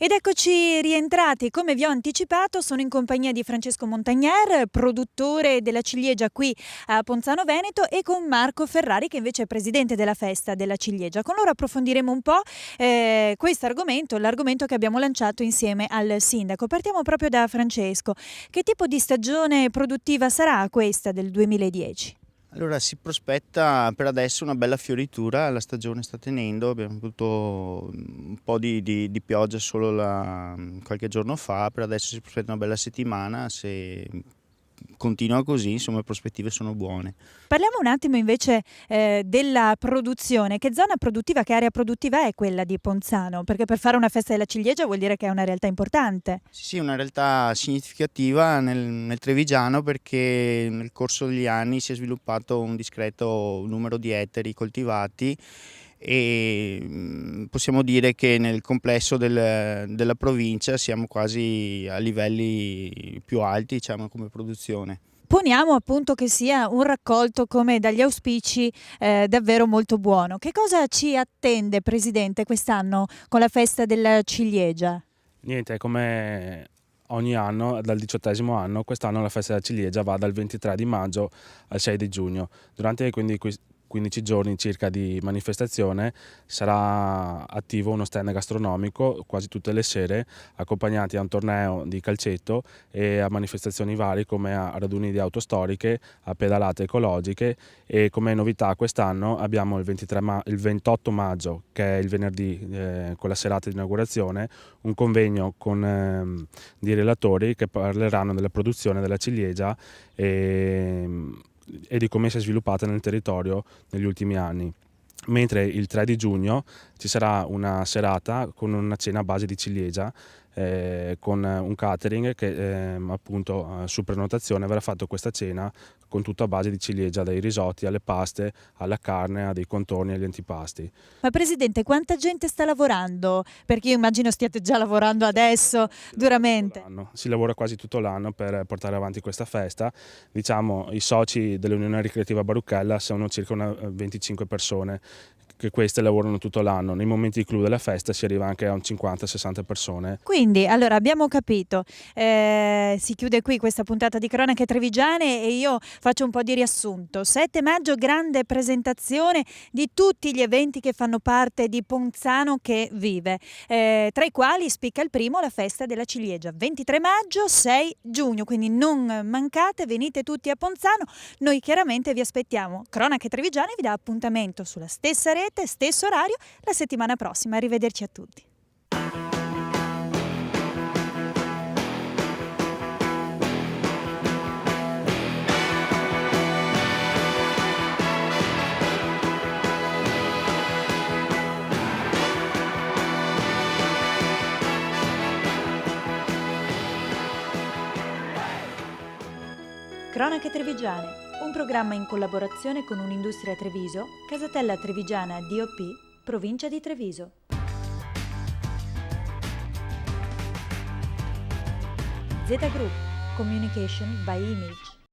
Ed eccoci rientrati, come vi ho anticipato sono in compagnia di Francesco Montagnier, produttore della ciliegia qui a Ponzano Veneto, e con Marco Ferrari che invece è presidente della festa della ciliegia. Con loro approfondiremo un po' questo argomento, l'argomento che abbiamo lanciato insieme al sindaco. Partiamo proprio da Francesco. Che tipo di stagione produttiva sarà questa del 2010? Allora, si prospetta per adesso una bella fioritura, la stagione sta tenendo, abbiamo avuto un po' di pioggia solo qualche giorno fa, per adesso si prospetta una bella settimana, se continua così insomma le prospettive sono buone. Parliamo un attimo invece della produzione. Che zona produttiva, che area produttiva è quella di Ponzano? Perché per fare una festa della ciliegia vuol dire che è una realtà importante. Sì, una realtà significativa nel Trevigiano, perché nel corso degli anni si è sviluppato un discreto numero di ettari coltivati e possiamo dire che nel complesso della provincia siamo quasi a livelli più alti, diciamo, come produzione. Poniamo appunto che sia un raccolto, come dagli auspici, davvero molto buono. Che cosa ci attende, Presidente, quest'anno con la festa della ciliegia? Niente, come ogni anno, dal 18° anno, quest'anno la festa della ciliegia va dal 23 di maggio al 6 di giugno. Durante quindi 15 giorni circa di manifestazione sarà attivo uno stand gastronomico quasi tutte le sere, accompagnati a un torneo di calcetto e a manifestazioni varie come a raduni di auto storiche, a pedalate ecologiche, e come novità quest'anno abbiamo il 28 maggio, che è il venerdì, con la serata di inaugurazione, un convegno con di relatori che parleranno della produzione della ciliegia e di come si è sviluppata nel territorio negli ultimi anni. Mentre il 3 di giugno ci sarà una serata con una cena a base di ciliegia, con un catering che appunto su prenotazione verrà fatto questa cena con tutto a base di ciliegia, dai risotti alle paste, alla carne, a dei contorni, agli antipasti. Ma Presidente, quanta gente sta lavorando? Perché io immagino stiate già lavorando adesso duramente. Si lavora quasi tutto l'anno per portare avanti questa festa. Diciamo, i soci dell'Unione Ricreativa Baruchella sono circa 25 persone, che queste lavorano tutto l'anno. Nei momenti di clou della festa si arriva anche a un 50-60 persone. Quindi, allora, abbiamo capito, si chiude qui questa puntata di Cronache Trevigiane e io faccio un po' di riassunto. 7 maggio, grande presentazione di tutti gli eventi che fanno parte di Ponzano che vive, tra i quali spicca il primo la festa della ciliegia. 23 maggio, 6 giugno, quindi non mancate, venite tutti a Ponzano. Noi chiaramente vi aspettiamo. Cronache Trevigiane vi dà appuntamento sulla stessa rete, stesso orario, la settimana prossima. Arrivederci a tutti. Cronache Trevigiane, un programma in collaborazione con Un'Industria Treviso, Casatella Trevigiana DOP, provincia di Treviso. Z Group, Communication by Image.